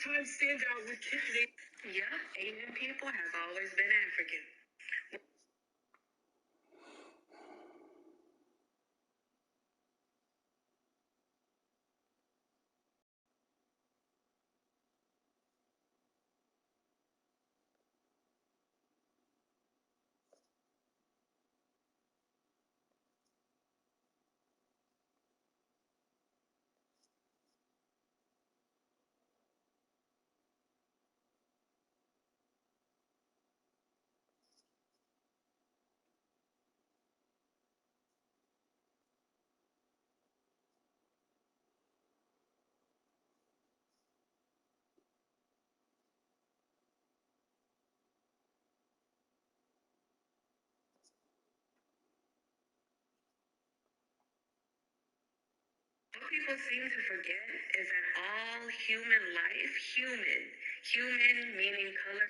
Time stands out with kids. Yep, Asian people have always been African. What people seem to forget is that all human life, human meaning color.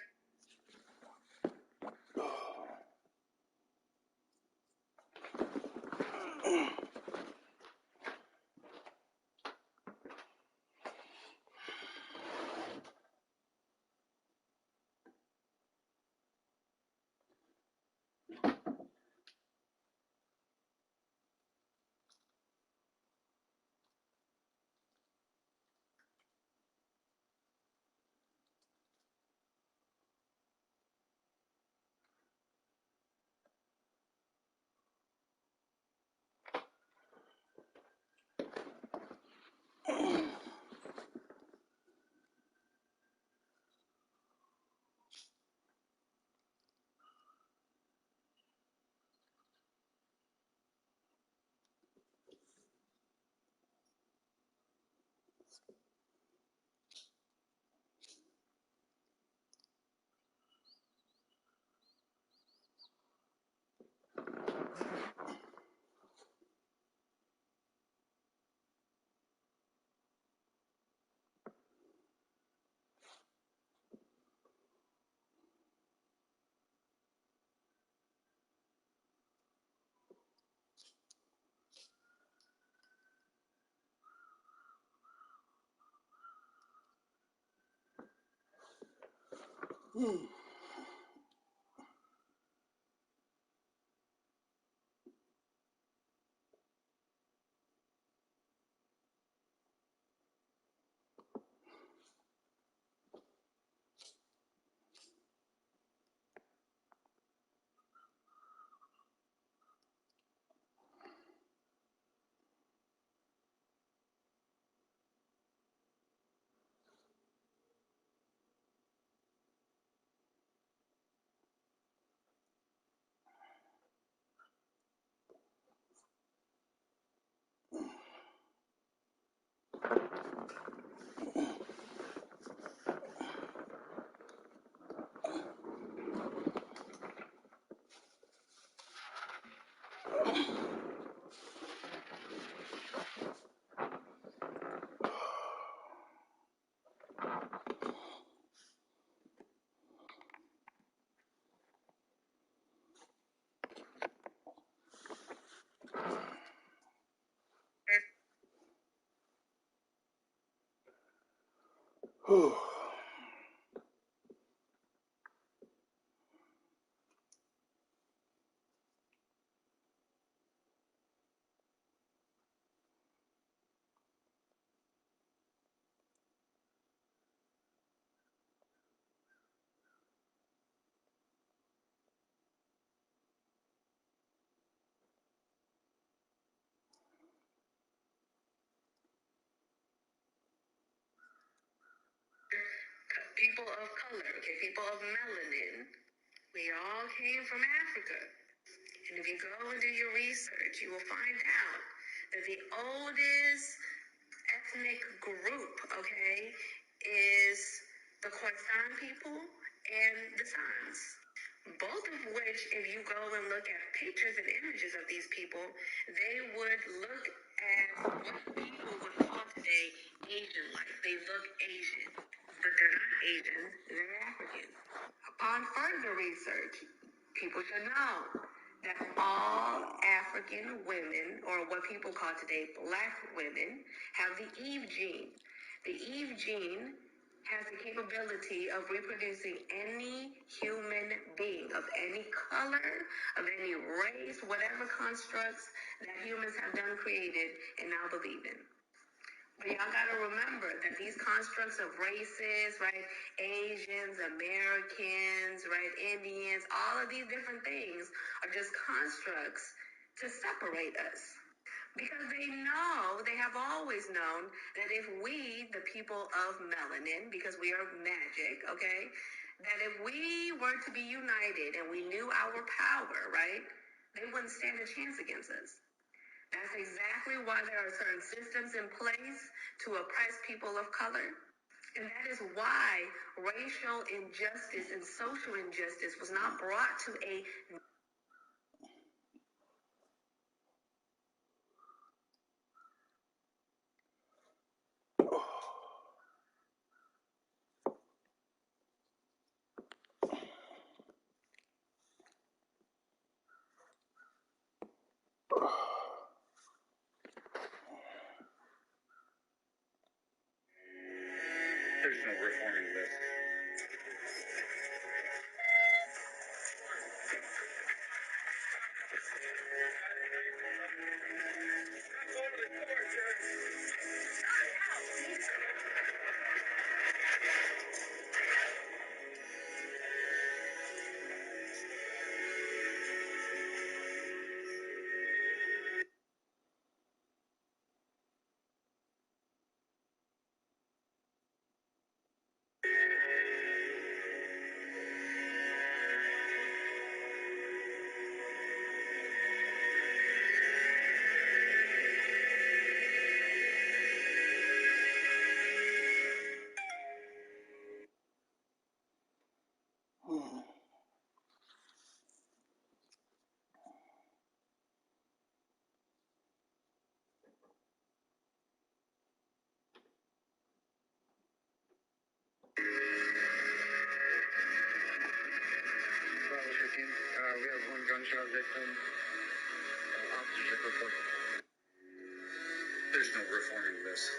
People of color, okay, people of melanin, we all came from Africa. And if you go and do your research, you will find out that the oldest ethnic group, okay, is the Khoisan people and the Sans. Both of which, if you go and look at pictures and images of these people, they would look at what people would call today Asian-like. They look Asian, but they're not Asian, they're African. Upon further research, people should know that all African women, or what people call today black women, have the Eve gene. The Eve gene has the capability of reproducing any human being of any color, of any race, whatever constructs that humans have done created and now believe in. But y'all gotta remember that these constructs of races, right, Asians, Americans, right, Indians, all of these different things are just constructs to separate us. Because they have always known that if we, the people of melanin, because we are magic, okay, that if we were to be united and we knew our power, right, they wouldn't stand a chance against us. That's exactly why there are certain systems in place to oppress people of color. And that is why racial injustice and social injustice was not brought to a There's no reforming this. We have one gunshot victim. Officers are reported. There's no reforming this.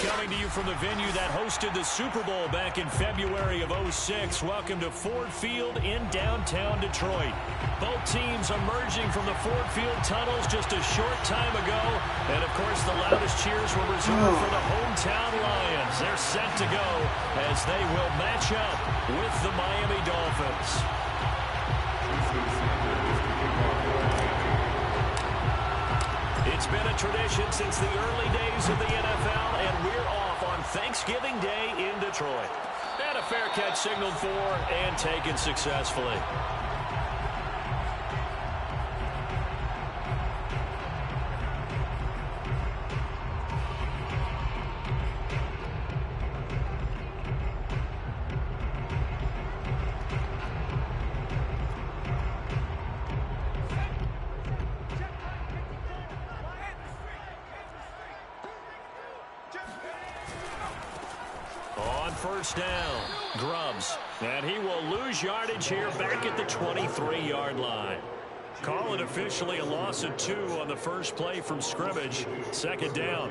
Coming to you from the venue that hosted the Super Bowl back in February of '06. Welcome to Ford Field in downtown Detroit. Both teams emerging from the Ford Field tunnels just a short time ago. And, of course, the loudest cheers were reserved for the hometown Lions. They're set to go as they will match up with the Miami Dolphins. It's been a tradition since the early days of the NFL, and we're off on Thanksgiving Day in Detroit. And a fair catch signaled for and taken successfully. first down. Grubbs. And he will lose yardage here back at the 23-yard line. Call it officially a loss of 2 on the first play from scrimmage. Second down.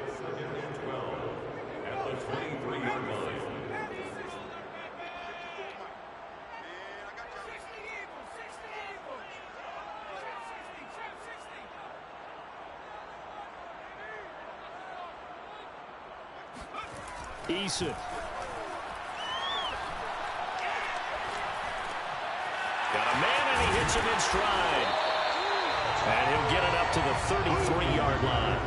Eason. Got a man, and he hits him in stride. And he'll get it up to the 33-yard line.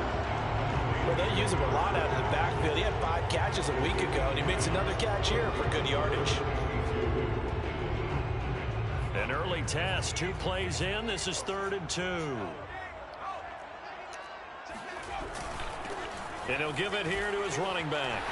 Well, they use him a lot out of the backfield. He had 5 catches a week ago, and he makes another catch here for good yardage. An early test, 2 plays in. This is 3rd and 2. And he'll give it here to his running back.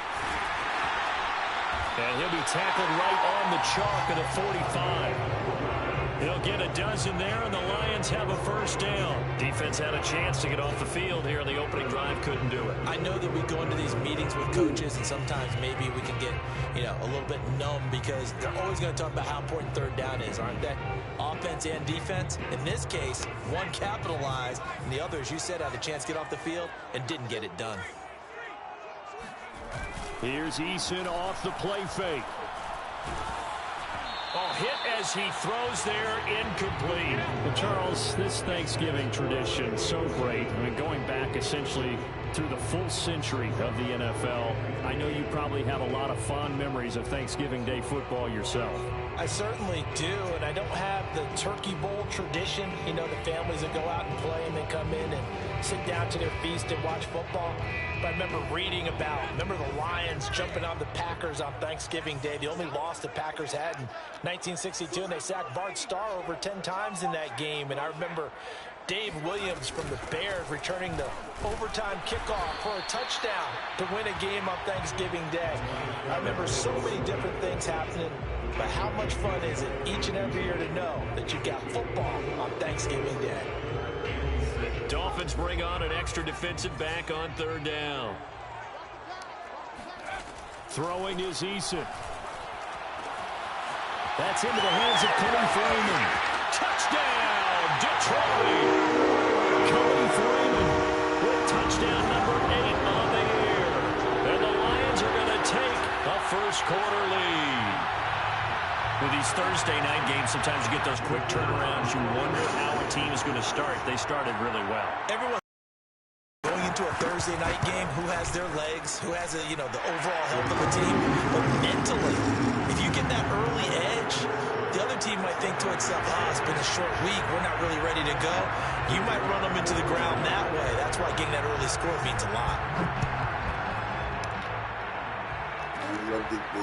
And he'll be tackled right on the chalk at a 45. He'll get a dozen there, and the Lions have a first down. Defense had a chance to get off the field here in the opening drive, couldn't do it. I know that we go into these meetings with coaches, and sometimes maybe we can get, a little bit numb because they're always going to talk about how important 3rd down is, aren't they? Offense and defense. In this case, one capitalized, and the other, as you said, had a chance to get off the field and didn't get it done. Here's Eason off the play fake. Oh, hit as he throws there, incomplete. Well, Charles, this Thanksgiving tradition, so great. I mean, going back essentially through the full century of the NFL, I know you probably have a lot of fond memories of Thanksgiving Day football yourself. I certainly do, and I don't have the Turkey Bowl tradition. The families that go out and play and they come in and sit down to their feast and watch football. But I remember reading remember the Lions jumping on the Packers on Thanksgiving Day. The only loss the Packers had in 1962, and they sacked Bart Starr over 10 times in that game. And I remember Dave Williams from the Bears returning the overtime kickoff for a touchdown to win a game on Thanksgiving Day. I remember so many different things happening, but how much fun is it each and every year to know that you got football on Thanksgiving Day? Dolphins bring on an extra defensive back on 3rd down. Throwing is Eason. That's into the hands of Cody Freeman. Touchdown, Detroit! Cody Freeman with touchdown number 8 on the year. And the Lions are going to take a first-quarter lead. With these Thursday night games, sometimes you get those quick turnarounds. You wonder how a team is going to start. They started really well. Everyone going into a Thursday night game, who has their legs, who has the overall health of the team. But mentally, if you get that early edge, the other team might think to itself, it's been a short week, we're not really ready to go. You might run them into the ground that way. That's why getting that early score means a lot.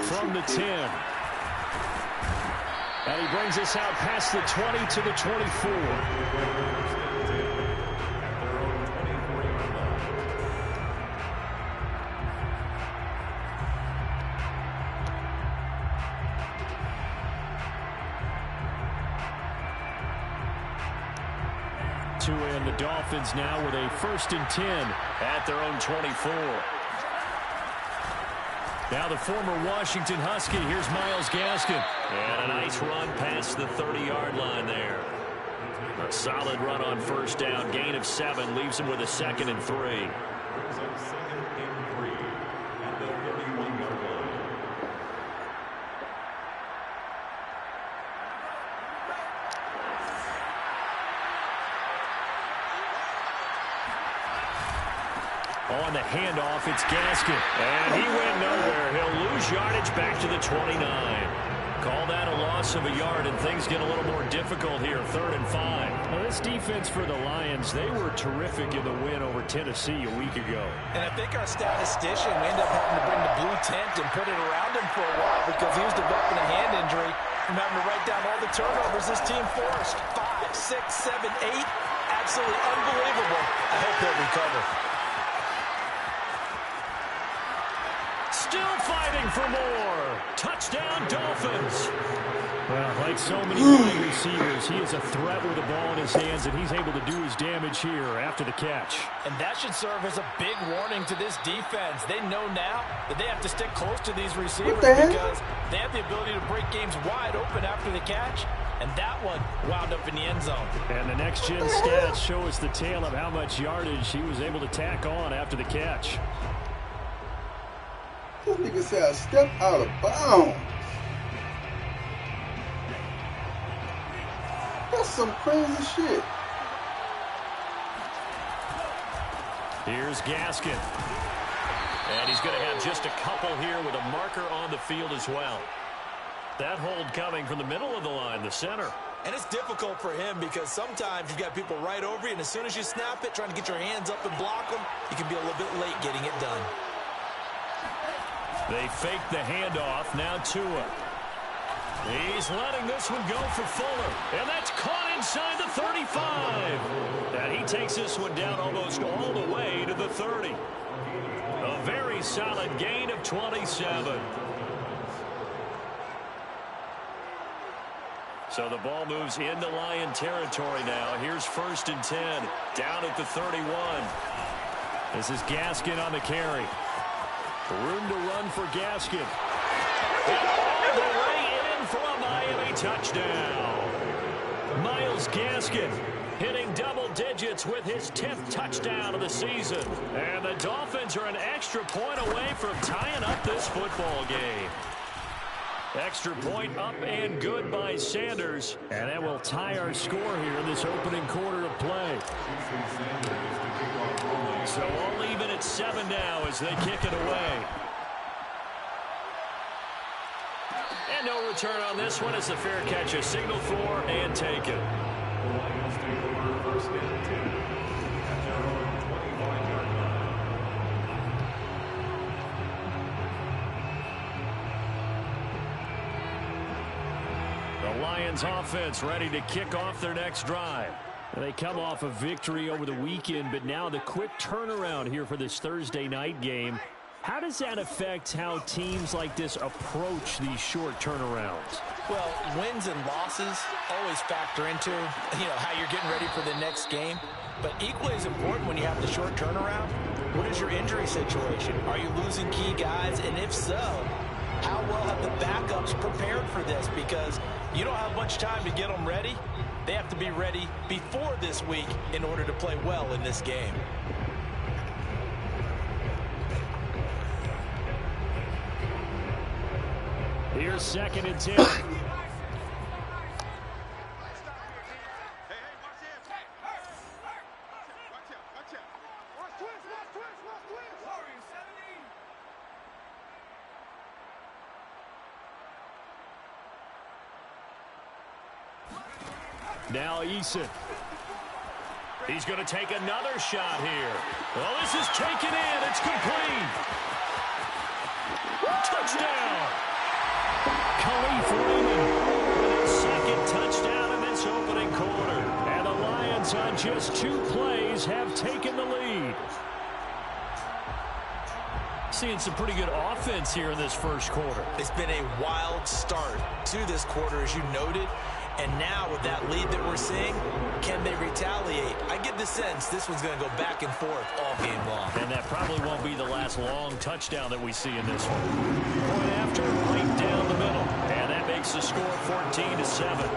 From the 10. And he brings us out past the 20 to the 24. And the Dolphins now with a 1st and 10 at their own 24. Now the former Washington Husky, here's Myles Gaskin. And a nice run past the 30-yard line there. A solid run on first down. Gain of 7 leaves him with a 2nd and 3. On the handoff, it's Gaskin. And he went nowhere. He'll lose yardage back to the 29. Call that a loss of a yard, and things get a little more difficult here. 3rd and 5. Now, this defense for the Lions, they were terrific in the win over Tennessee a week ago. And I think our statistician, we ended up having to bring the blue tent and put it around him for a while because he was developing a hand injury and having to write down all the turnovers this team forced. 5, 6, 7, 8. Absolutely unbelievable. I hope he'll recover. Still fighting for more. Touchdown, Dolphins. Well, Like so many wide receivers, he is a threat with the ball in his hands, and he's able to do his damage here after the catch. And that should serve as a big warning to this defense. They know now that they have to stick close to these receivers because they have the ability to break games wide open after the catch. And that one wound up in the end zone. And the next-gen stats show us the tale of how much yardage he was able to tack on after the catch. This nigga said I stepped out of bounds. That's some crazy shit. Here's Gaskin. And he's going to have just a couple here with a marker on the field as well. That hold coming from the middle of the line, the center. And it's difficult for him because sometimes you've got people right over you, and as soon as you snap it, trying to get your hands up and block them, you can be a little bit late getting it done. They fake the handoff. Now Tua. He's letting this one go for Fuller. And that's caught inside the 35. And he takes this one down almost all the way to the 30. A very solid gain of 27. So the ball moves into Lion territory now. Here's 1st and 10. Down at the 31. This is Gaskin on the carry. Room to run for Gaskin. And all the way in for a Miami touchdown. Myles Gaskin hitting double digits with his 10th touchdown of the season. And the Dolphins are an extra point away from tying up this football game. Extra point up and good by Sanders. And that will tie our score here in this opening quarter of play. So all even at 7 now as they kick it away. And no return on this one as the fair catch is signaled for and taken. The Lions offense ready to kick off their next drive. They come off a victory over the weekend, but now the quick turnaround here for this Thursday night game. How does that affect how teams like this approach these short turnarounds? Well, wins and losses always factor into, how you're getting ready for the next game. But equally as important when you have the short turnaround, what is your injury situation? Are you losing key guys? And if so, how well have the backups prepared for this? Because you don't have much time to get them ready. They have to be ready before this week in order to play well in this game. Here's 2nd and 10. Now Eason. He's going to take another shot here. Well, this is taken in. It's complete. Touchdown. Khalif Raymond With his 2nd touchdown in this opening quarter. and the Lions on just 2 plays have taken the lead. Seeing some pretty good offense here in this first quarter. It's been a wild start to this quarter, as you noted. And now with that lead that we're seeing, can they retaliate? I get the sense this one's going to go back and forth all game long. And that probably won't be the last long touchdown that we see in this one. Point after, right down the middle. And that makes the score 14-7.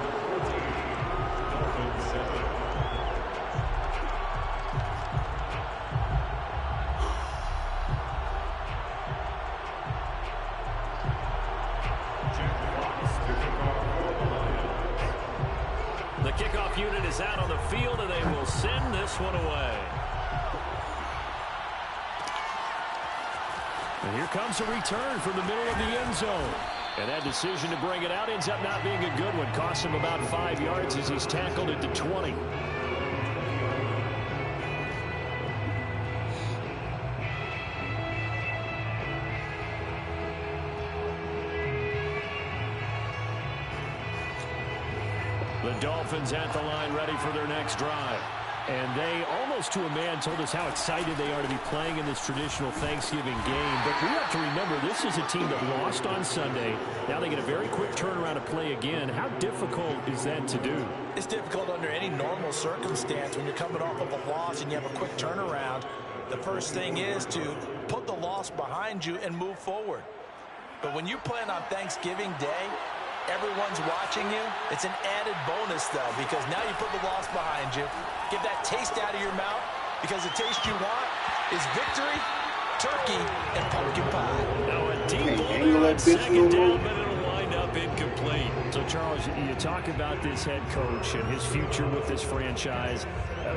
The kickoff unit is out on the field, and they will send this one away. And here comes a return from the middle of the end zone. And that decision to bring it out ends up not being a good one. Costs him about 5 yards as he's tackled at the 20. The Dolphins at the line ready for their next drive. And they, almost to a man, told us how excited they are to be playing in this traditional Thanksgiving game. But we have to remember, this is a team that lost on Sunday. Now they get a very quick turnaround to play again. How difficult is that to do? It's difficult under any normal circumstance when you're coming off of a loss and you have a quick turnaround. The first thing is to put the loss behind you and move forward. But when you play on Thanksgiving Day, everyone's watching you. It's an added bonus, though, because now you put the loss behind you. Get that taste out of your mouth, because the taste you want is victory, turkey, and pumpkin pie. Now a deep ball on second down, but it'll wind up incomplete. So, Charles, you talk about this head coach and his future with this franchise.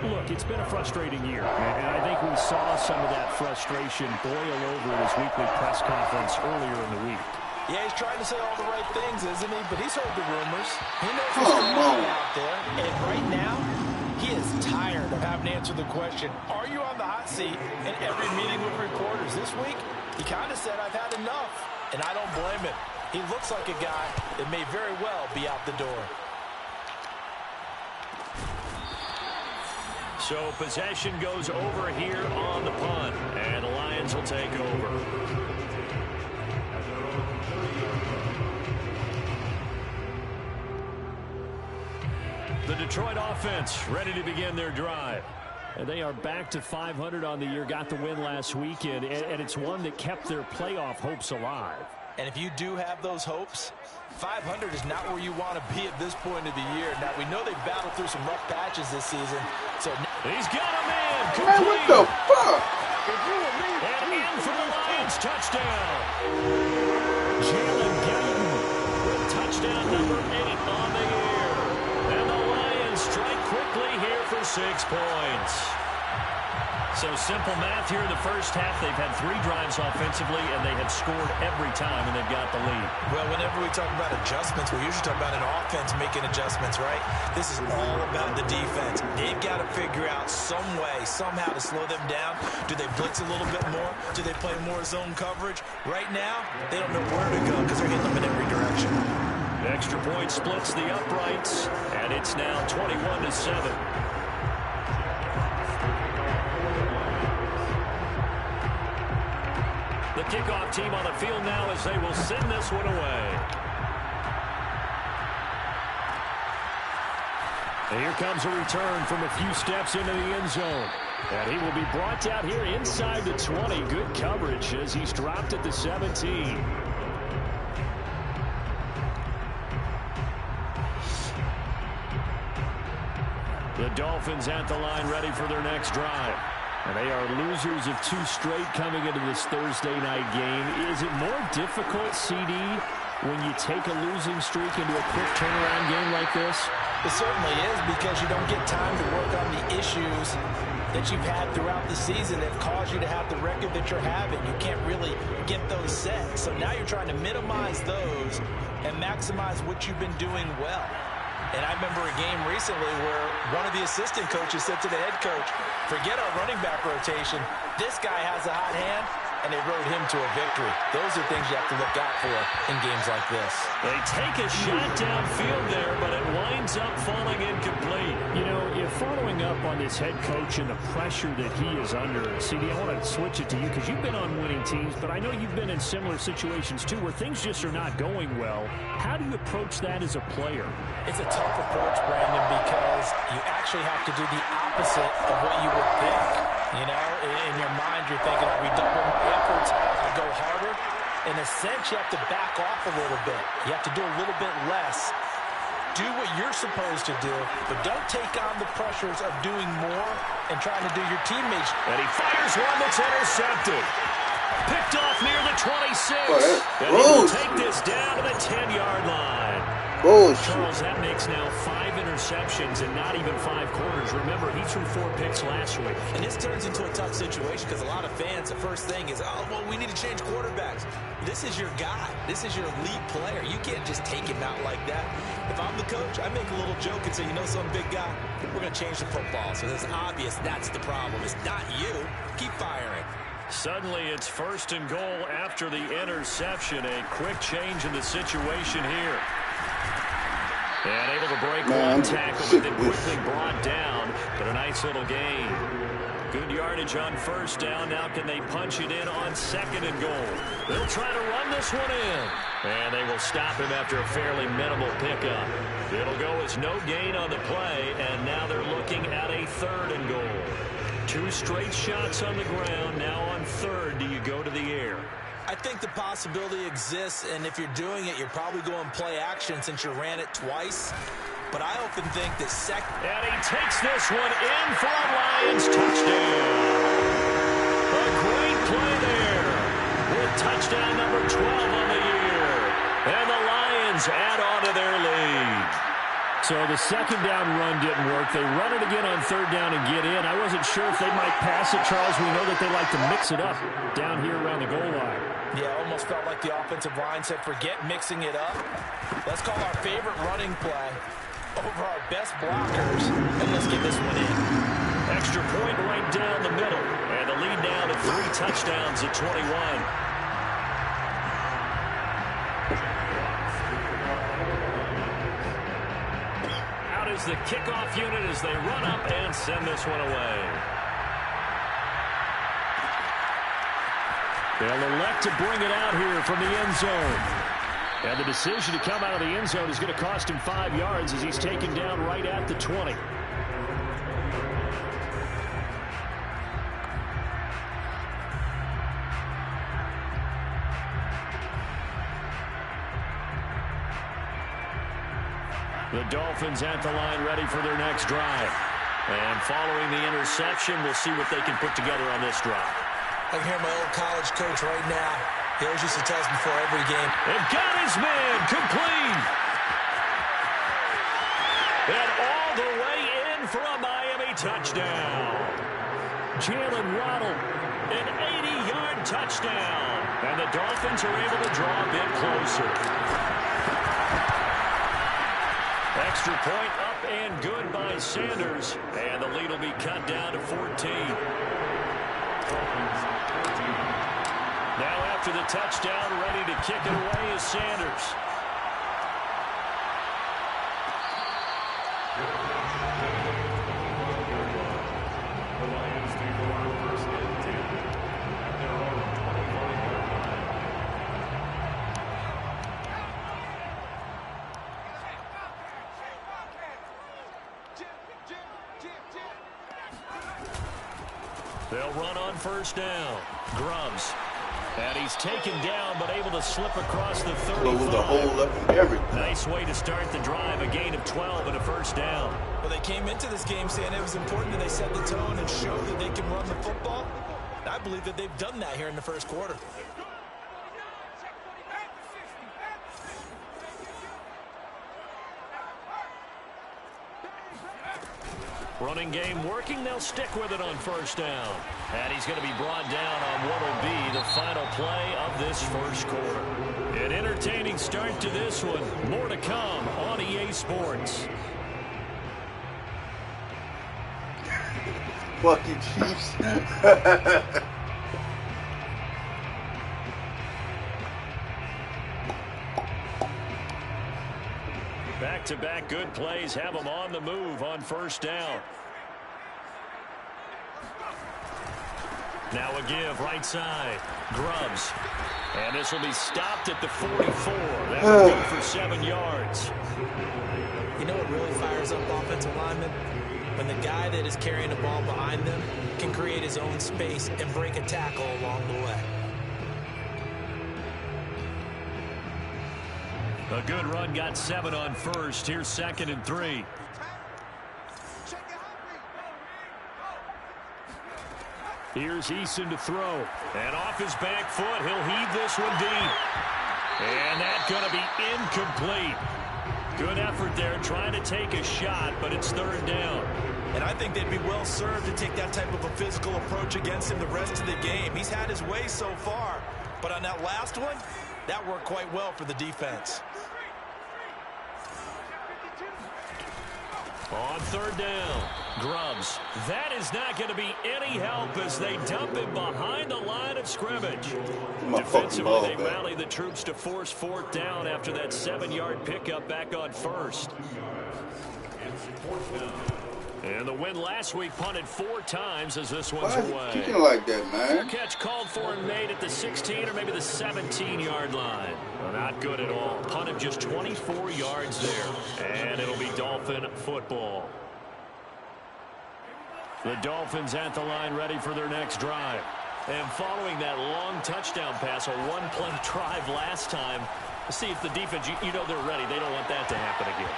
Look, it's been a frustrating year, and I think we saw some of that frustration boil over in his weekly press conference earlier in the week. Yeah, he's trying to say all the right things, isn't he? But he's heard the rumors. He knows what's going on out there. And right now, he is tired of having to answer the question, are you on the hot seat? In every meeting with reporters this week, he kind of said, I've had enough. And I don't blame him. He looks like a guy that may very well be out the door. So possession goes over here on the punt, and the Lions will take over. The Detroit offense ready to begin their drive. And they are back to 500 on the year, got the win last weekend, and it's one that kept their playoff hopes alive. And if you do have those hopes, 500 is not where you want to be at this point of the year. Now, we know they've battled through some rough patches this season. So he's got a man. Man, what the fuck? And in for the Lions, touchdown. Jalen Guyton with touchdown number 8 on the year. And the Lions strike quickly here for 6 points. So simple math here in the first half. They've had 3 drives offensively, and they have scored every time, and they've got the lead. Well, whenever we talk about adjustments, we usually talk about an offense making adjustments, right? This is all about the defense. They've got to figure out some way, somehow to slow them down. Do they blitz a little bit more? Do they play more zone coverage? Right now, they don't know where to go because they're hitting them in every direction. Extra point splits the uprights, and it's now 21-7. The kickoff team on the field now as they will send this one away. And here comes a return from a few steps into the end zone. And he will be brought down here inside the 20. Good coverage as he's dropped at the 17. The Dolphins at the line ready for their next drive. And they are losers of 2 straight coming into this Thursday night game. Is it more difficult, CD, when you take a losing streak into a quick turnaround game like this? It certainly is, because you don't get time to work on the issues that you've had throughout the season that cause you to have the record that you're having. You can't really get those set. So now you're trying to minimize those and maximize what you've been doing well. And I remember a game recently where one of the assistant coaches said to the head coach, forget our running back rotation. This guy has a hot hand, and they rode him to a victory. Those are things you have to look out for in games like this. They take a shot downfield there, but it winds up falling incomplete. You know, if following up on this head coach and the pressure that he is under, CD, I want to switch it to you because you've been on winning teams, but I know you've been in similar situations too where things just are not going well. How do you approach that as a player? It's a tough approach, Brandon, because you actually have to do the opposite of what you would think. You know, in your mind, you're thinking, I redouble my efforts, I go harder. In a sense, you have to back off a little bit. You have to do a little bit less. Do what you're supposed to do, but don't take on the pressures of doing more and trying to do your teammates. And he fires one that's intercepted. Picked off near the 26. And he will take this down to the 10-yard line. Charles, that makes now 5 interceptions and not even 5 quarters. Remember, he threw 4 picks last week. And this turns into a tough situation because a lot of fans, the first thing is, oh, well, we need to change quarterbacks. This is your guy. This is your elite player. You can't just take him out like that. If I'm the coach, I make a little joke and say, you know, some big guy, we're going to change the football. So it's obvious that's the problem. It's not you. Keep firing. Suddenly, it's 1st and goal after the interception. A quick change in the situation here. And able a break, one tackle, but then quickly brought down. But a nice little gain. Good yardage on first down. Now can they punch it in on second and goal? They'll try to run this one in. And they will stop him after a fairly minimal pickup. It'll go as no gain on the play, and now they're looking at a third and goal. 2 straight shots on the ground. Now on third, do you go to the air? I think the possibility exists, and if you're doing it, you're probably going play action since you ran it twice. But I often think that And he takes this one in for a Lions touchdown. A great play there with touchdown number 12 on the year. And the Lions add on to their lead. So the second down run didn't work. They run it again on third down and get in. I wasn't sure if they might pass it, Charles. We know that they like to mix it up down here around the goal line. Yeah, almost felt like the offensive line said, forget mixing it up. Let's call our favorite running play over our best blockers, and let's get this one in. Extra point right down the middle. And the lead now to 3 touchdowns at 21. Is the kickoff unit as they run up and send this one away. They'll elect to bring it out here from the end zone. And the decision to come out of the end zone is going to cost him 5 yards as he's taken down right at the 20. The Dolphins at the line ready for their next drive. And following the interception, we'll see what they can put together on this drive. I can hear my old college coach right now. He always used to tell us before every game. They've got his man complete. And all the way in for a Miami touchdown. Jalen Waddle, an 80-yard touchdown. And the Dolphins are able to draw a bit closer. Extra point up and good by Sanders. And the lead will be cut down to 14. Now after the touchdown, ready to kick it away is Sanders. They'll run on first down. Grubbs. And he's taken down, but able to slip across the 35. Close the hole up and everything. Nice way to start the drive. A gain of 12 and a first down. Well, they came into this game saying it was important that they set the tone and show that they can run the football. I believe that they've done that here in the first quarter. Running game working. They'll stick with it on first down. And he's going to be brought down on what will be the final play of this first quarter. An entertaining start to this one. More to come on EA Sports. Fuck you, Chiefs. Back-to-back good plays have them on the move on first down. Now a give right side. Grubbs. And this will be stopped at the 44. That will go for 7 yards. You know what really fires up offensive linemen? When the guy that is carrying the ball behind them can create his own space and break a tackle along the way. A good run got 7 on first. Here's 2nd and 3. Here's Eason to throw. And off his back foot, he'll heave this one deep. And that's going to be incomplete. Good effort there trying to take a shot, but it's 3rd down. And I think they'd be well served to take that type of a physical approach against him the rest of the game. He's had his way so far, but on that last one, that worked quite well for the defense. On third down, Grubbs. That is not going to be any help as they dump him behind the line of scrimmage. Defensively, they rally the troops to force fourth down after that 7-yard pickup back on first. And the win last week punted 4 times as this one's away. Why is he kicking like that, man? Fair catch called for and made at the 16 or maybe the 17-yard line. Well, not good at all. Punt him just 24 yards there. And it'll be Dolphin football. The Dolphins at the line ready for their next drive. And following that long touchdown pass, a one-play drive last time, see if the defense, you know they're ready. They don't want that to happen again.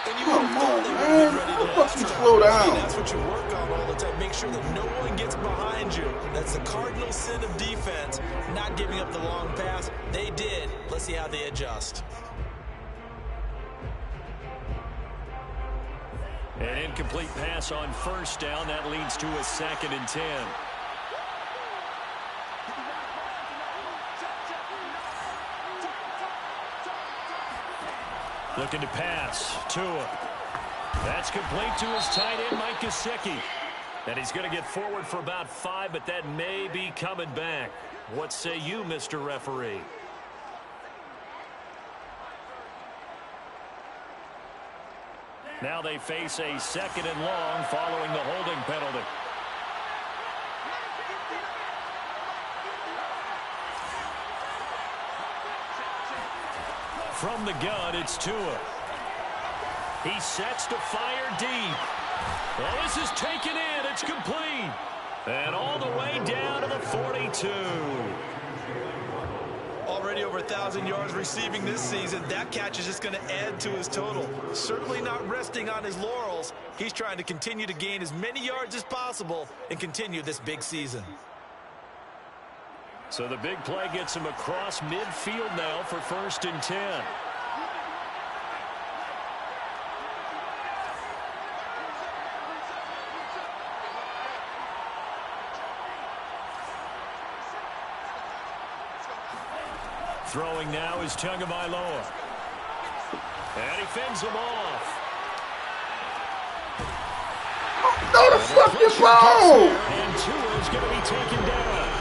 And you Come on, man. How the fuck you slow down? That's what you work on all the time. Make sure that no one gets behind you. That's the cardinal sin of defense, not giving up the long pass. They did. Let's see how they adjust. An incomplete pass on first down. That leads to a 2nd and 10. Looking to pass. Tua. That's complete to his tight end, Mike Gesicki. And he's going to get forward for about 5, but that may be coming back. What say you, Mr. Referee? Now they face a 2nd and long following the holding penalty. From the gun, it's Tua. He sets to fire deep. Well, this is taken in. It's complete. And all the way down to the 42. Already over 1,000 yards receiving this season. That catch is just going to add to his total. Certainly not resting on his laurels. He's trying to continue to gain as many yards as possible and continue this big season. So the big play gets him across midfield now for 1st and 10. Throwing now is Tagovailoa. And he fends him off. No, the fucking ball! And Tua's going to be taken down.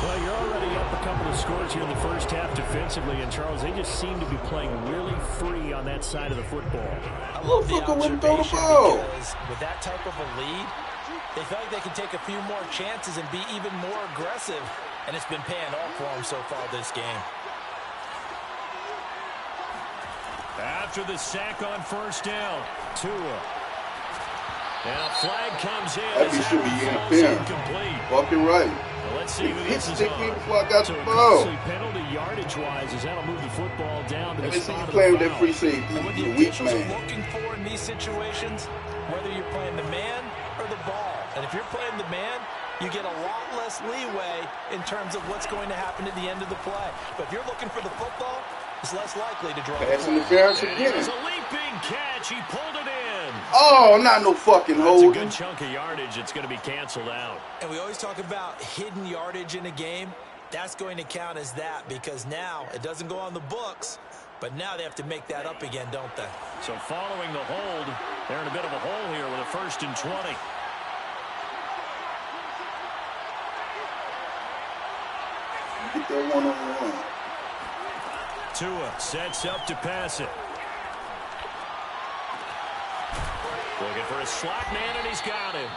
Well, you're already up a couple of scores here in the first half defensively, and Charles, they just seem to be playing really free on that side of the football. I love the observation because with that type of a lead, they feel like they can take a few more chances and be even more aggressive, and it's been paying off for them so far this game. After the sack on first down, Tua. And a flag comes in. That should be interference. Fucking right. Well, let's see who this is on. Before I got so the ball. Penalty yardage-wise, as that'll move the football down to the spot of the playing with foul. that free safety. And what the officials are looking for in these situations, whether you're playing the man or the ball. And if you're playing the man, you get a lot less leeway in terms of what's going to happen at the end of the play. But if you're looking for the football, it's less likely to draw the That's interference It again. was a leaping catch. He pulled it in. Oh, not no fucking holding. That's a good chunk of yardage. It's going to be canceled out. And we always talk about hidden yardage in a game. That's going to count as that because now it doesn't go on the books, but now they have to make that up again, don't they? So following the hold, they're in a bit of a hole here with a 1st and 20. Get that one-on-one. Tua sets up to pass it. Looking for a slot man, and he's got him.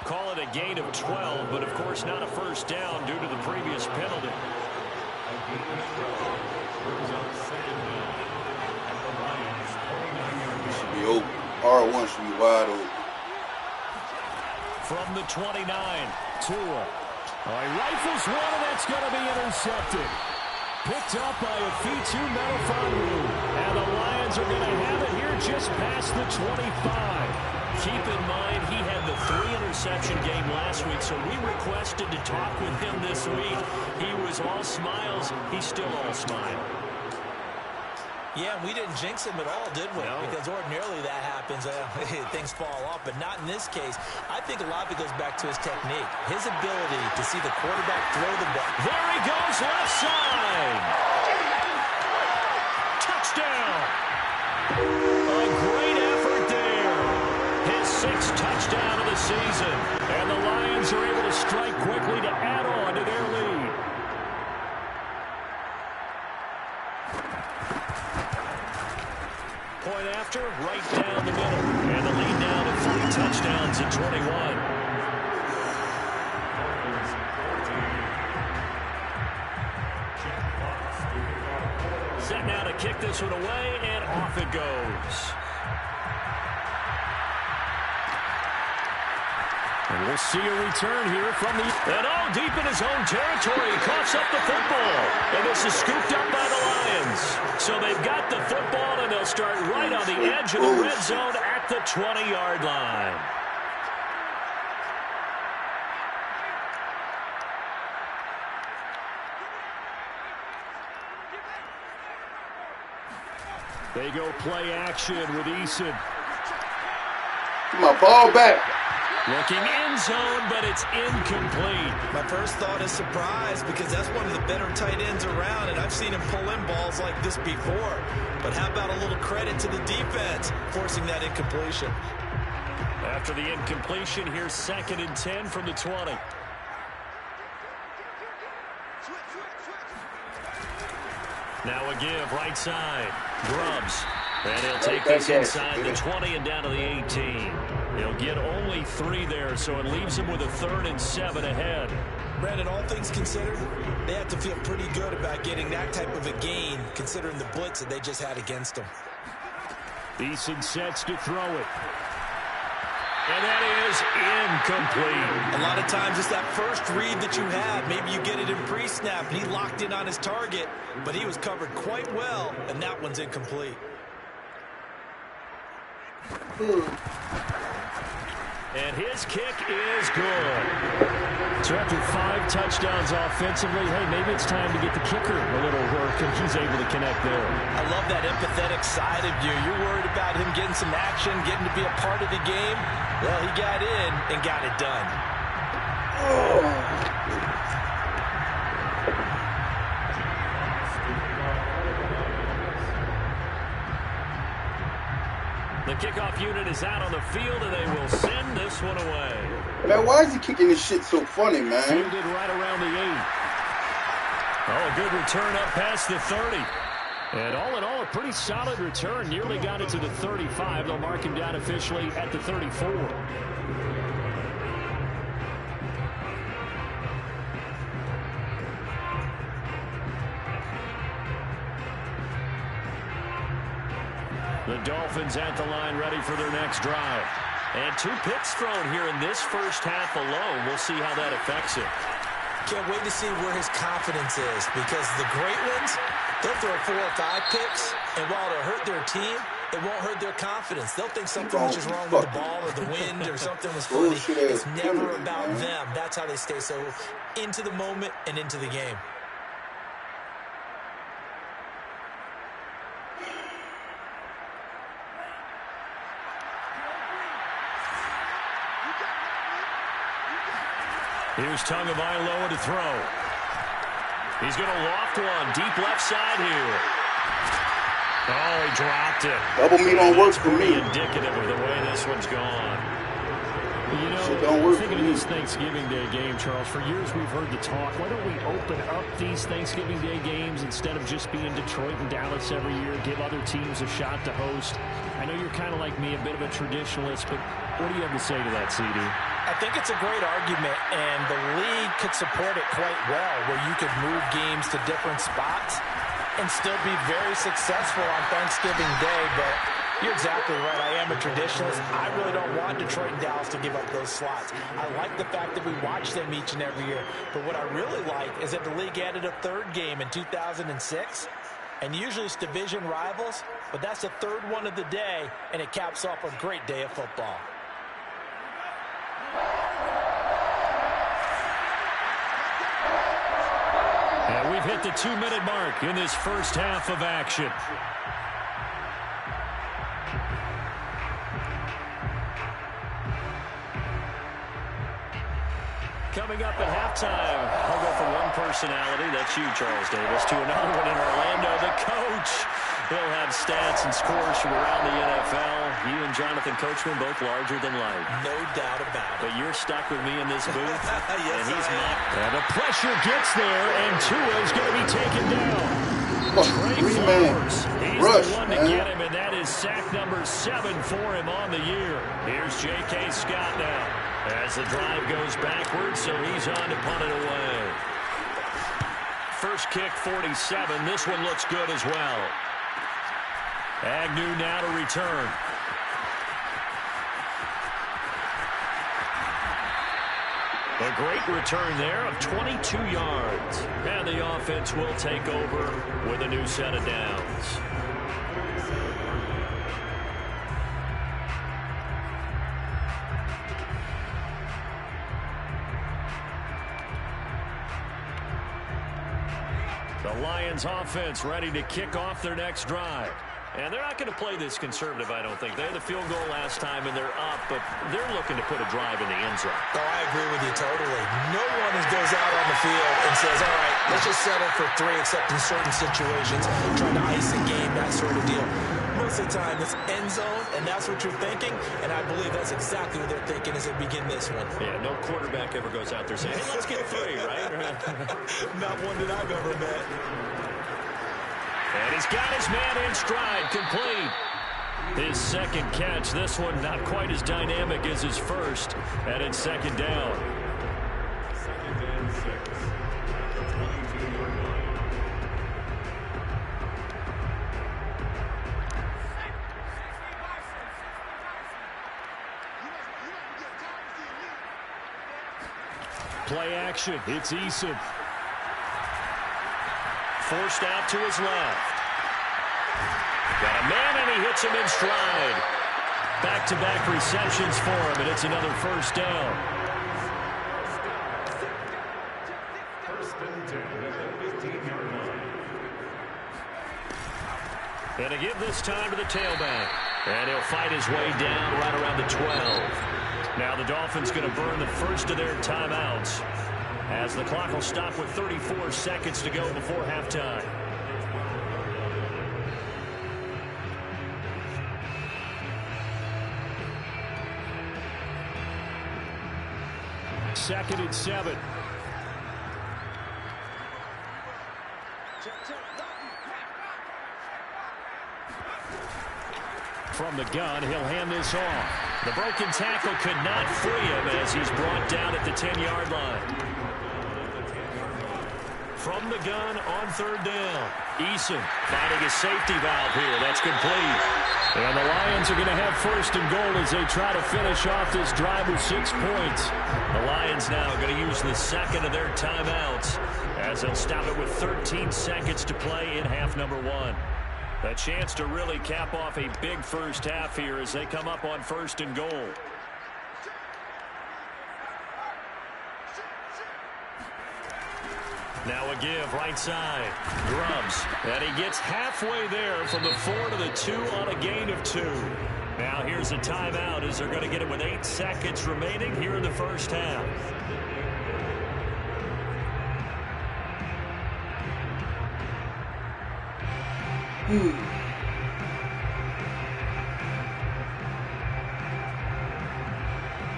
Call it a gain of 12, but of course not a first down due to the previous penalty. Should be open. R1 should be wide open. From the 29, Tua. He rifles one, and that's going to be intercepted. Picked up by a Fitu Melifonwu. And the Lions are going to have it here just past the 25. Keep in mind, he had the 3-interception game last week, so we requested to talk with him this week. He was all smiles. He's still all smile. Yeah, we didn't jinx him at all, did we? No. Because ordinarily that happens. Things fall off, but not in this case. I think a lot of it goes back to his technique, his ability to see the quarterback throw the ball. There he goes, left side. Touchdown. A great effort there. first touchdown of the season. And the Lions are able to strike quickly to add on to their lead. Point after, right down the middle. And the lead now to 3 touchdowns at 21. Set now to kick this one away, and off it goes. And we'll see a return here from the... And all deep in his own territory, he coughs up the football. And this is scooped up by the Lions. So they've got the football, and they'll start right on the edge of the red zone at the 20-yard line. They go play action with Eason. Get my ball back. Looking end zone, but it's incomplete. My first thought is surprise because that's one of the better tight ends around, and I've seen him pull in balls like this before. But how about a little credit to the defense forcing that incompletion? After the incompletion, here's 2nd and 10 from the 20. Now a give, right side. Grubbs. And he'll take this inside the 20 and down to the 18. He'll get only 3 there, so it leaves him with a 3rd and 7 ahead. Brandon, all things considered, they have to feel pretty good about getting that type of a gain, considering the blitz that they just had against them. Eason sets to throw it. And that is incomplete. A lot of times it's that first read that you have. Maybe you get it in pre-snap, and he locked in on his target, but he was covered quite well, and that one's incomplete. And his kick is good. So after 5 touchdowns offensively, hey, maybe it's time to get the kicker a little work, and he's able to connect there. I love that empathetic side of you. You're worried about him getting some action, getting to be a part of the game. Well, he got in and got it done. The kickoff unit is out on the field, and they will send this one away. Man, why is he kicking this shit so funny, man? Fielded right around the 8. Oh, a good return up past the 30. And all in all, a pretty solid return. Nearly got it to the 35. They'll mark him down officially at the 34. The Dolphins at the line, ready for their next drive. And 2 picks thrown here in this first half alone. We'll see how that affects it. Can't wait to see where his confidence is, because the great ones, they'll throw 4 or 5 picks, and while it'll hurt their team, it won't hurt their confidence. They'll think something was just wrong with the ball or the wind or something was funny. It's never about them. That's how they stay so into the moment and into the game. Here's Tagovailoa to throw. He's going to loft one. Deep left side here. Oh, he dropped it. Double meat don't work for me. Indicative of the way this one's gone. You know, Shit don't work thinking for of me. this Thanksgiving Day game, Charles, for years we've heard the talk, why don't we open up these Thanksgiving Day games instead of just being Detroit and Dallas every year, give other teams a shot to host? I know you're kind of like me, a bit of a traditionalist, but what do you have to say to that, CD? I think it's a great argument, and the league could support it quite well, where you could move games to different spots and still be very successful on Thanksgiving Day. But you're exactly right. I am a traditionalist. I really don't want Detroit and Dallas to give up those slots. I like the fact that we watch them each and every year. But what I really like is that the league added a 3rd game in 2006. And usually it's division rivals, but that's the 3rd one of the day, and it caps off a great day of football. And we've hit the 2-minute mark in this first half of action. Coming up at halftime, I'll go from one personality, that's you, Charles Davis, to another one in Orlando, the coach. He'll have stats and scores from around the NFL. You and and Jonathan Coachman, both larger than life. No doubt about it. But you're stuck with me in this booth. Yes, and he's not. And the pressure gets there, and Tua's going to be taken down. Three-man He's rush, the one to man. get him, and that is sack number 7 for him on the year. Here's J.K. Scott now as the drive goes backwards, so he's on to punt it away. First kick, 47. This one looks good as well. Agnew now to return. A great return there of 22 yards. And the offense will take over with a new set of downs. The Lions offense ready to kick off their next drive. And they're not going to play this conservative, I don't think. They had the field goal last time, and they're up, but they're looking to put a drive in the end zone. Oh, I agree with you totally. No one goes out on the field and says, all right, let's just settle for 3, except in certain situations, trying to ice a game, that sort of deal. Most of the time, it's end zone, and that's what you're thinking, and I believe that's exactly what they're thinking as they begin this one. Yeah, no quarterback ever goes out there saying, hey, let's get 3, right? Not one that I've ever met. And he's got his man in stride, complete. His second catch, this one not quite as dynamic as his first, and it's second down. Play action, it's Eason. Forced out to his left. Got a man, and he hits him in stride. Back-to-back receptions for him, and it's another first down. And to give this time to the tailback. And he'll fight his way down right around the 12. Now the Dolphins going to burn the first of their timeouts, as the clock will stop with 34 seconds to go before halftime. Second and 7. From the gun, he'll hand this off. The broken tackle could not free him as he's brought down at the 10-yard line. From the gun on third down. Eason finding a safety valve here. That's complete. And the Lions are going to have first and goal as they try to finish off this drive with 6 points. The Lions now going to use the second of their timeouts as they'll stop it with 13 seconds to play in half number 1. A chance to really cap off a big first half here as they come up on first and goal. Now a give right side. Grubbs. And he gets halfway there from the 4 to the 2 on a gain of 2. Now here's a timeout as they're going to get it with 8 seconds remaining here in the first half.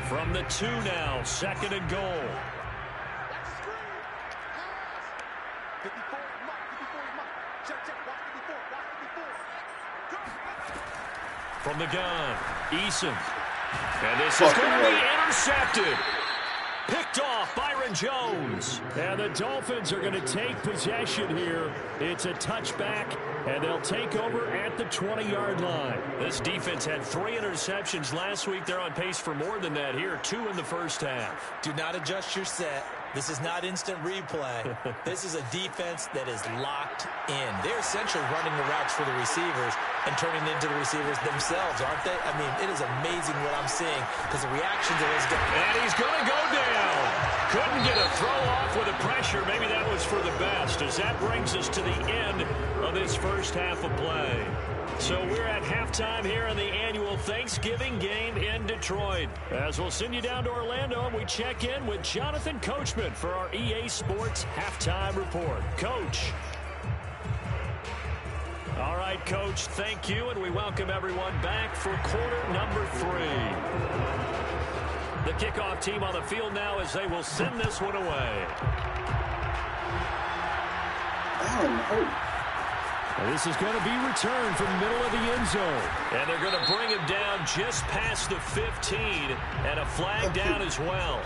From the 2 now, second and goal. From the gun, Eason. And this is going to be intercepted. Picked off Byron Jones. And the Dolphins are going to take possession here. It's a touchback, and they'll take over at the 20-yard line. This defense had 3 interceptions last week. They're on pace for more than that here, 2 in the first half. Do not adjust your set. This is not instant replay. This is a defense that is locked in. They're essentially running the routes for the receivers and turning into the receivers themselves, aren't they? I mean, it is amazing what I'm seeing because the reactions of those guys. And he's going to go down. Couldn't get a throw off with the pressure. Maybe that was for the best, as that brings us to the end of this first half of play. So we're at halftime here in the annual Thanksgiving game in Detroit. As we'll send you down to Orlando, and we check in with Jonathan Coachman for our EA Sports Halftime Report. Coach. All right. right, Coach. Thank you, and we welcome everyone back for quarter number 3. The kickoff team on the field now as they will send this one away. And this is going to be returned from the middle of the end zone. And they're going to bring him down just past the 15, and a flag down as well.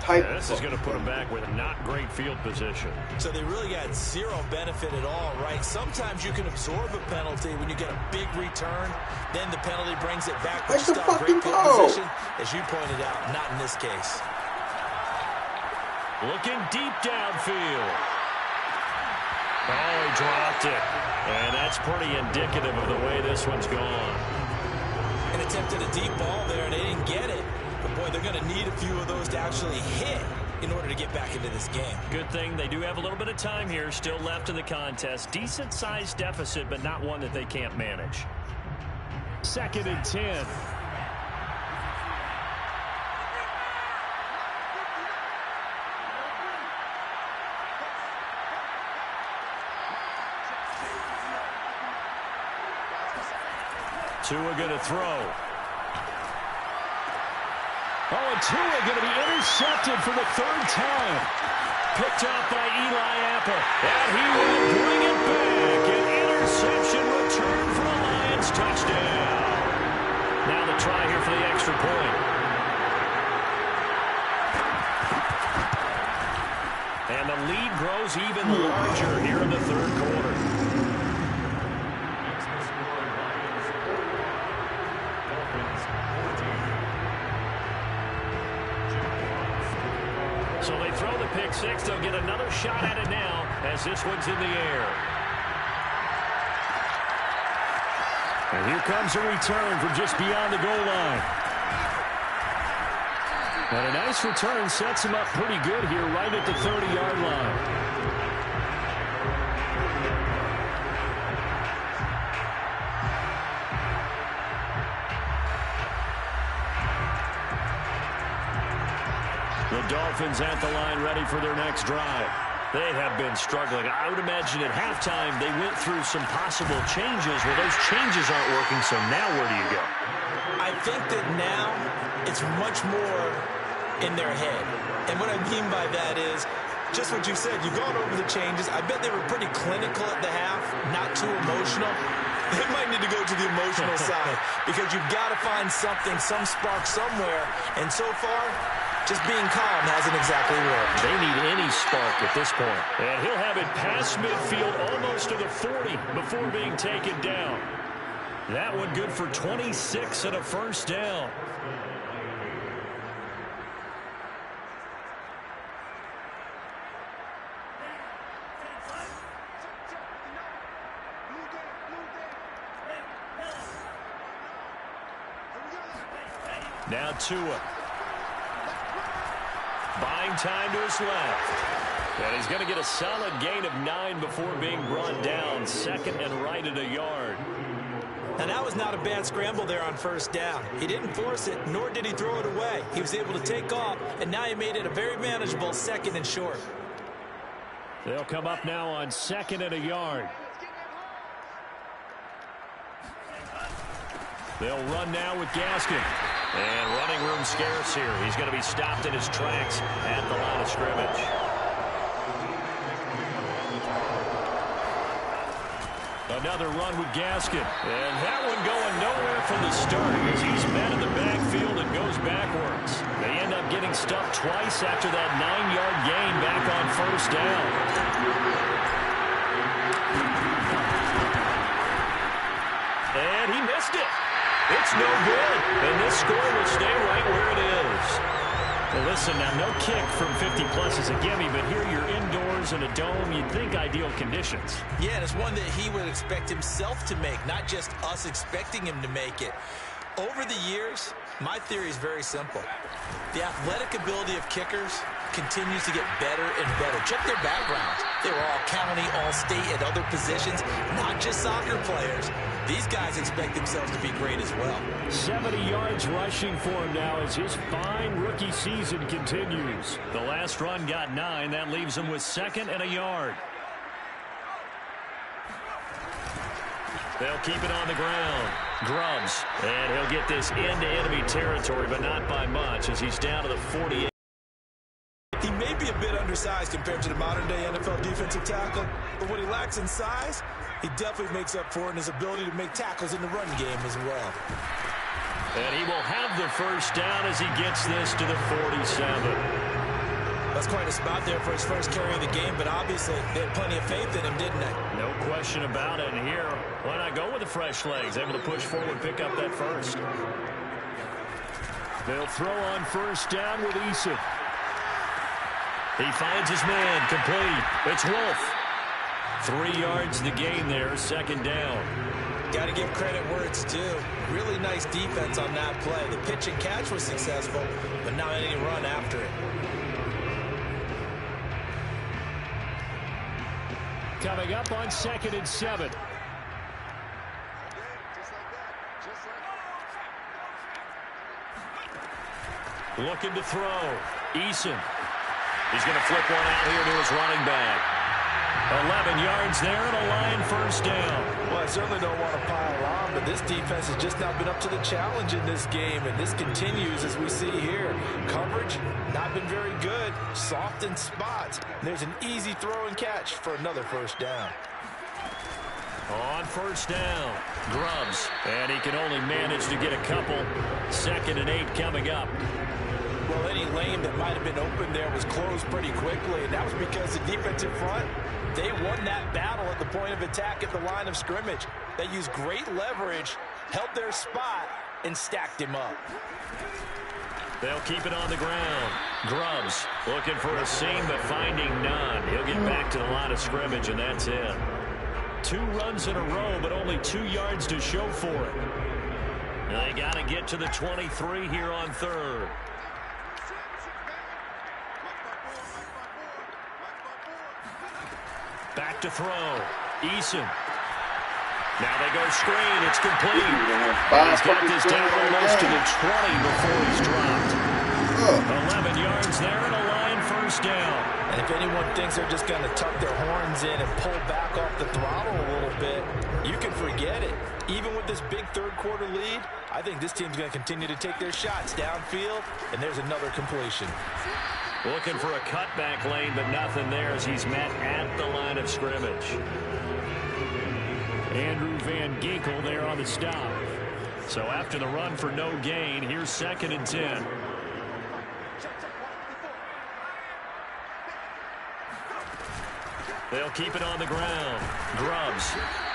This is going to put him back with not great field position. So they really got zero benefit at all, right? Sometimes you can absorb a penalty when you get a big return. Then the penalty brings it back, but you still have great field position. As you pointed out, not in this case. Looking deep downfield. Oh, he dropped it. And that's pretty indicative of the way this one's gone. And attempted a deep ball there, and they didn't get it. But, boy, they're going to need a few of those to actually hit in order to get back into this game. Good thing they do have a little bit of time here still left in the contest. Decent-sized deficit, but not one that they can't manage. 2nd and 10. Tua going to throw. Oh, and Tua going to be intercepted for the 3rd time. Picked off by Eli Apple. And he will bring it back. An interception return for a Lions touchdown. Now the try here for the extra point. And the lead grows even larger here in the 3rd quarter. So they throw the pick 6. They'll get another shot at it now as this one's in the air. And here comes a return from just beyond the goal line. And a nice return sets him up pretty good here right at the 30-yard line. The Dolphins at the line ready for their next drive. They have been struggling. I would imagine at halftime they went through some possible changes. Well, those changes aren't working, so now where do you go? I think that now it's much more in their head. And what I mean by that is just what you said. You've gone over the changes. I bet they were pretty clinical at the half, not too emotional. They might need to go to the emotional side because you've got to find something, some spark somewhere. And so far, just being calm hasn't exactly worked. They need any spark at this point. And he'll have it past midfield almost to the 40 before being taken down. That one good for 26 and a first down. Now Tua. Buying time to his left. And he's going to get a solid gain of 9 before being brought down. 2nd and right at a yard. And that was not a bad scramble there on first down. He didn't force it, nor did he throw it away. He was able to take off, and now he made it a very manageable 2nd and short. They'll come up now on 2nd and a yard. They'll run now with Gaskin. And running room scarce here. He's going to be stopped in his tracks at the line of scrimmage. Another run with Gaskin. And that one going nowhere from the start as he's met in the backfield and goes backwards. They end up getting stuffed twice after that 9-yard gain back on first down. And he missed it. It's no good, and this score will stay right where it is. Well, listen, now no kick from 50-plus is a gimme, but here you're indoors in a dome. You'd think ideal conditions. Yeah, and it's one that he would expect himself to make, not just us expecting him to make it. Over the years, my theory is very simple. The athletic ability of kickers continues to get better and better. Check their backgrounds. They were all county, all state, at other positions, not just soccer players. These guys expect themselves to be great as well. 70 yards rushing for him now as his fine rookie season continues. The last run got 9. That leaves him with 2nd and a yard. They'll keep it on the ground. Grubbs. And he'll get this into enemy territory, but not by much as he's down to the 48. He may be a bit undersized compared to the modern-day NFL defensive tackle, but what he lacks in size, he definitely makes up for it in his ability to make tackles in the run game as well. And he will have the first down as he gets this to the 47. That's quite a spot there for his first carry of the game, but obviously they had plenty of faith in him, didn't they? No question about it. And here, why not go with the fresh legs? Able to push forward, pick up that first. They'll throw on first down with Eason. He finds his man, complete. It's Wolf. 3 yards the gain there, second down. Got to give credit where it's due. Really nice defense on that play. The pitch and catch was successful, but not any run after it. Coming up on 2nd and 7. Looking to throw. Eason. He's going to flip one out here to his running back. 11 yards there and a line first down. Well, I certainly don't want to pile on, but this defense has just not been up to the challenge in this game, and this continues as we see here. Coverage, not been very good. Soft in spots. And there's an easy throw and catch for another first down. On first down, Grubbs. And he can only manage to get a couple. 2nd and 8 coming up. Well, any lane that might have been open there was closed pretty quickly, and that was because the defensive front, they won that battle at the point of attack at the line of scrimmage. They used great leverage, held their spot, and stacked him up. They'll keep it on the ground. Grubbs looking for a seam, but finding none. He'll get back to the line of scrimmage, and that's it. 2 runs in a row, but only 2 yards to show for it. They got to get to the 23 here on 3rd. Back to throw. Eason. Now they go screen. It's complete. He's got this down almost to the 20 before he's dropped. 11 yards there and a line first down. And if anyone thinks they're just going to tuck their horns in and pull back off the throttle a little bit, you can forget it. Even with this big third-quarter lead, I think this team's going to continue to take their shots downfield, and there's another completion. Looking for a cutback lane, but nothing there as he's met at the line of scrimmage. Andrew Van Ginkel there on the stop. So after the run for no gain, here's 2nd and 10. They'll keep it on the ground. Grubbs.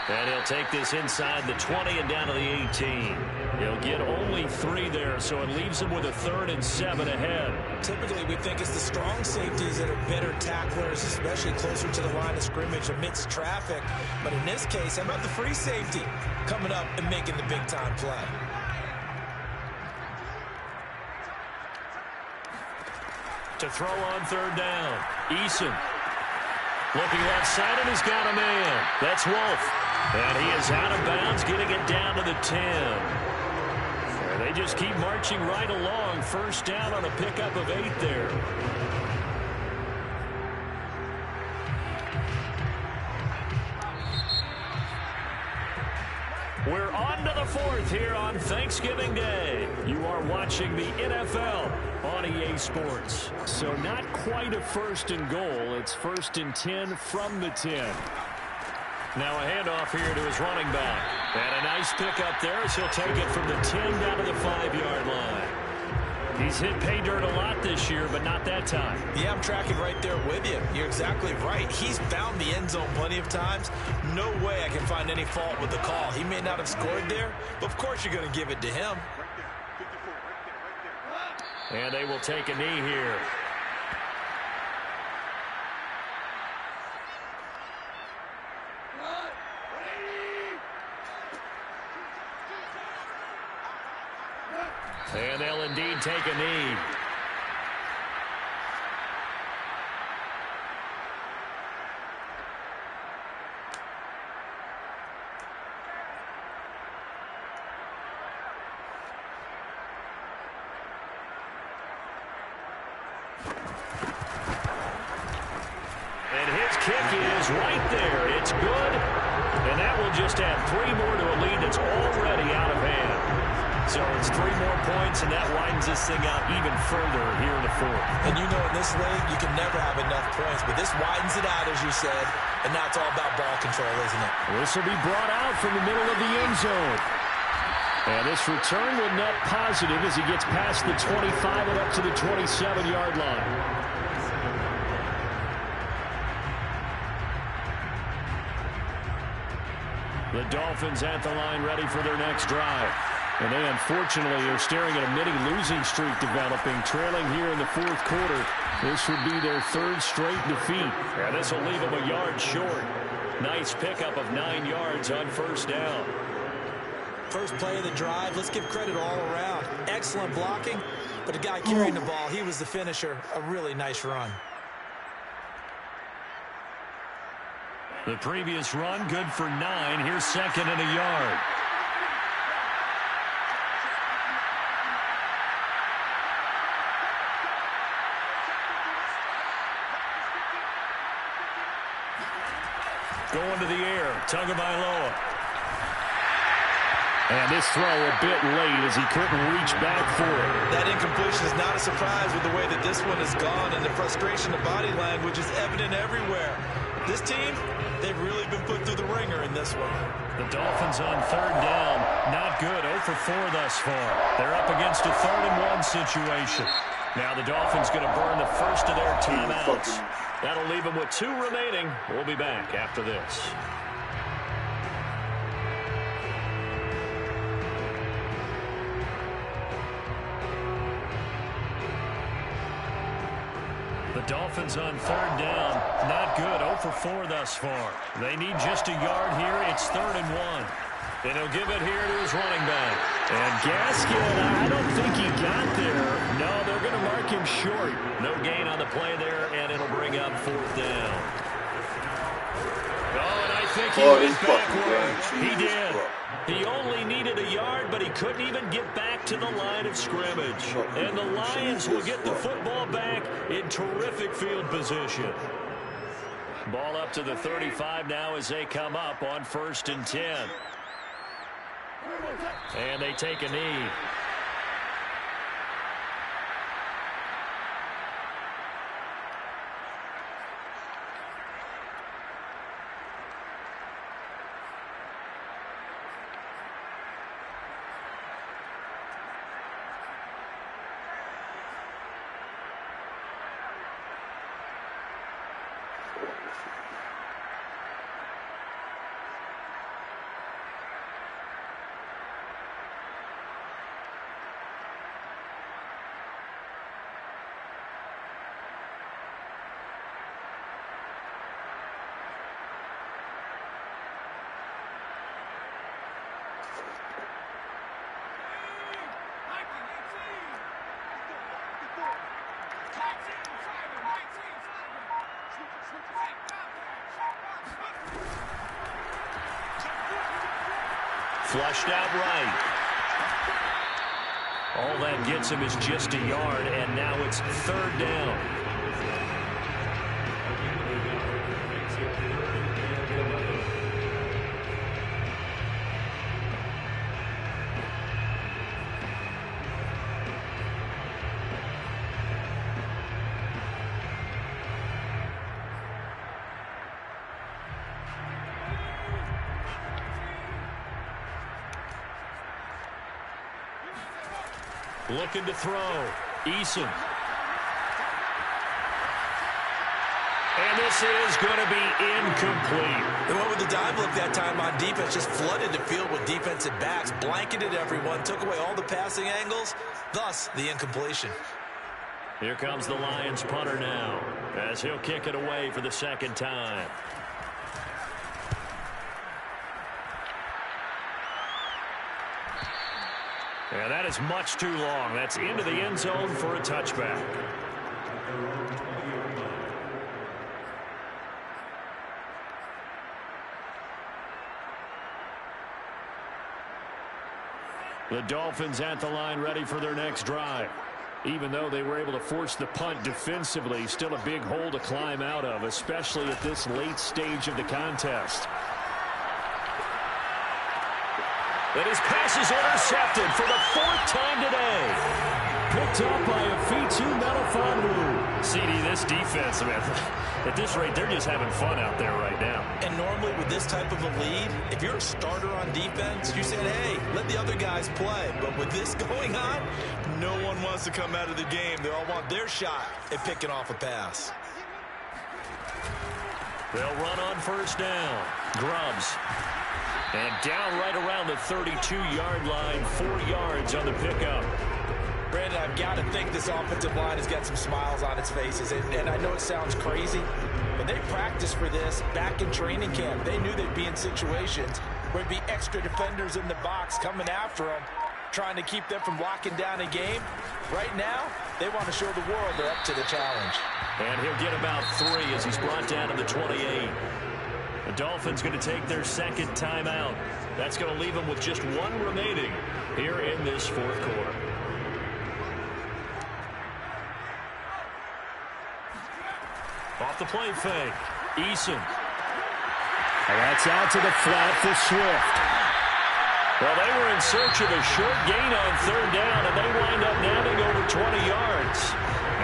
And he'll take this inside the 20 and down to the 18. He'll get only 3 there, so it leaves him with a 3rd and 7 ahead. Typically, we think it's the strong safeties that are better tacklers, especially closer to the line of scrimmage amidst traffic. But in this case, how about the free safety coming up and making the big-time play? To throw on 3rd down. Eason. Looking left side, and he's got a man. That's Wolf. And he is out of bounds, getting it down to the 10. And they just keep marching right along. First down on a pickup of 8 there. We're on to the 4th here on Thanksgiving Day. You are watching the NFL on EA Sports. So not quite a 1st and goal. It's 1st and 10 from the 10. Now a handoff here to his running back. And a nice pickup there as he'll take it from the 10 down to the 5-yard line. He's hit pay dirt a lot this year, but not that time. Yeah, I'm tracking right there with you. You're exactly right. He's found the end zone plenty of times. No way I can find any fault with the call. He may not have scored there, but of course you're going to give it to him. And they will take a knee here. And they'll indeed take a knee. And his kick is right there. It's good. And that will just add 3 more to a lead that's already out of hand. So it's 3 more points, and that widens this thing out even further here in the fourth. And you know in this league, you can never have enough points, but this widens it out, as you said, and now it's all about ball control, isn't it? This will be brought out from the middle of the end zone. And this return will net positive as he gets past the 25 and up to the 27-yard line. The Dolphins at the line ready for their next drive. And they unfortunately are staring at a mini-losing streak developing, trailing here in the fourth quarter. This would be their 3rd straight defeat. And this will leave them a yard short. Nice pickup of 9 yards on first down. First play of the drive, let's give credit all around. Excellent blocking, but the guy carrying the ball, he was the finisher. A really nice run. The previous run, good for 9. Here's 2nd and a yard. Going to the air, Tagovailoa. And this throw a bit late as he couldn't reach back for it. That incompletion is not a surprise with the way that this one has gone, and the frustration of body language is evident everywhere. This team, they've really been put through the ringer in this one. The Dolphins on 3rd down. Not good. 0 for 4 thus far. They're up against a 3rd and 1 situation. Now the Dolphins going to burn the first of their timeouts. That'll leave them with 2 remaining. We'll be back after this. The Dolphins on 3rd down. Not good. 0 for 4 thus far. They need just a yard here. It's 3rd and 1. And he'll give it here to his running back. And Gaskin, I don't think he got there. No, they're going to mark him short. No gain on the play there, and it'll bring up 4th down. Oh, and I think he went backward. He did. He only needed a yard, but he couldn't even get back to the line of scrimmage. And the Lions will get the football back in terrific field position. Ball up to the 35 now as they come up on 1st and 10. And they take a knee. Flushed out right. All that gets him is just a yard, and now it's 3rd down. Looking to throw. Eason. And this is going to be incomplete. They went with the dive look that time on defense, just flooded the field with defensive backs, blanketed everyone, took away all the passing angles, thus the incompletion. Here comes the Lions punter now, as he'll kick it away for the 2nd time. And that is much too long. That's into the end zone for a touchback. The Dolphins at the line ready for their next drive. Even though they were able to force the punt defensively, still a big hole to climb out of, especially at this late stage of the contest. And his pass is intercepted for the 4th time today. Picked up by Afitu Melifonwu. CD, this defense, man, at this rate, they're just having fun out there right now. And normally with this type of a lead, if you're a starter on defense, you said, hey, let the other guys play. But with this going on, no one wants to come out of the game. They all want their shot at picking off a pass. They'll run on 1st down. Grubbs. And down right around the 32-yard line, 4 yards on the pickup. Brandon, I've got to think this offensive line has got some smiles on its faces. And I know it sounds crazy, but they practiced for this back in training camp. They knew they'd be in situations where there'd be extra defenders in the box coming after them, trying to keep them from locking down a game. Right now, they want to show the world they're up to the challenge. And he'll get about 3 as he's brought down to the 28. The Dolphins going to take their 2nd timeout. That's going to leave them with just 1 remaining here in this 4th quarter. Off the play fake. Eason. That's out to the flat for Swift. Well, they were in search of a short gain on 3rd down, and they wind up nabbing over 20 yards.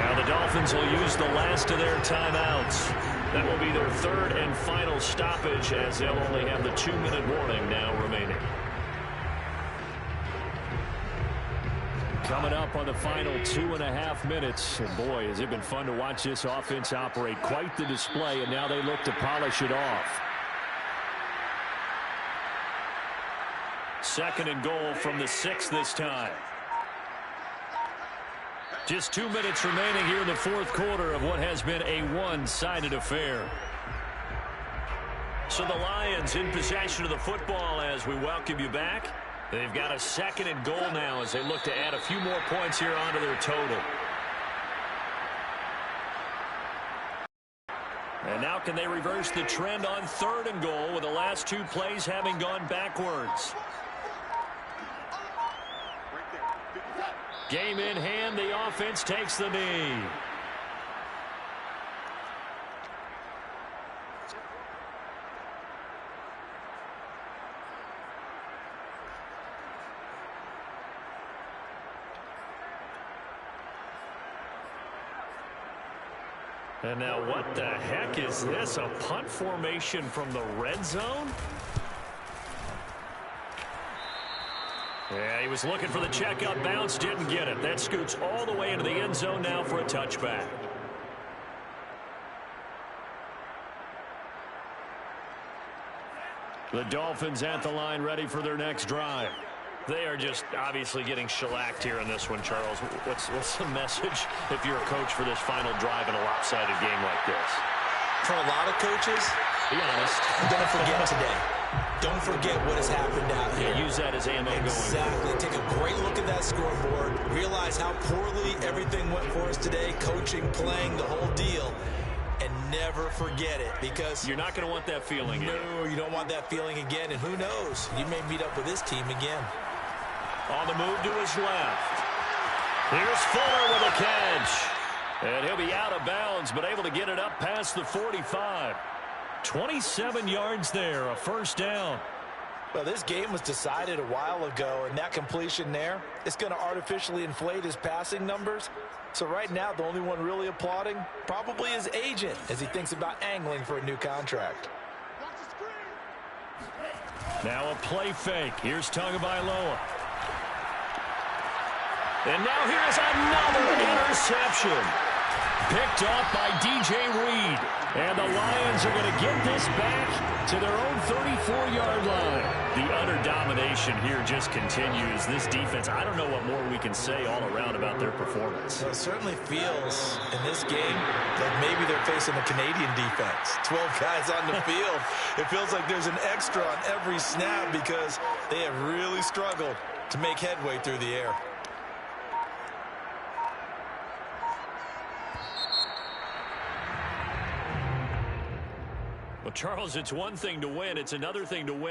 Now the Dolphins will use the last of their timeouts. That will be their 3rd and final stoppage, as they'll only have the 2-minute warning now remaining. Coming up on the final 2.5 minutes. And boy, has it been fun to watch this offense operate. Quite the display, and now they look to polish it off. 2nd and goal from the 6 this time. Just 2 minutes remaining here in the 4th quarter of what has been a one-sided affair. So the Lions in possession of the football as we welcome you back. They've got a 2nd and goal now as they look to add a few more points here onto their total. And now can they reverse the trend on 3rd and goal with the last 2 plays having gone backwards? Game in hand, the offense takes the knee. And now what the heck is this? A punt formation from the red zone? Yeah, he was looking for the checkup bounce, didn't get it. That scoots all the way into the end zone now for a touchback. The Dolphins at the line ready for their next drive. They are just obviously getting shellacked here in this one, Charles. What's the message if you're a coach for this final drive in a lopsided game like this? For a lot of coaches, be honest, I'm going to forget today. Don't forget what has happened out here. Yeah, use that as ammo going forward. Take a great look at that scoreboard. Realize how poorly everything went for us today. Coaching, playing, the whole deal. And never forget it, because you're not going to want that feeling again. No, you don't want that feeling again. And who knows? You may meet up with this team again. On the move to his left. Here's Fuller with a catch. And he'll be out of bounds, but able to get it up past the 45. 27 yards there, a 1st down. Well, this game was decided a while ago, and that completion there is going to artificially inflate his passing numbers. So right now, the only one really applauding probably his agent as he thinks about angling for a new contract. Now a play fake. Here's Tagovailoa. And now here's another interception. Picked off by DJ Reed. And the Lions are going to get this back to their own 34-yard line. The utter domination here just continues. This defense, I don't know what more we can say all around about their performance. Well, it certainly feels in this game like maybe they're facing a Canadian defense. 12 guys on the field. It feels like there's an extra on every snap because they have really struggled to make headway through the air. Well, Charles, it's one thing to win. It's another thing to win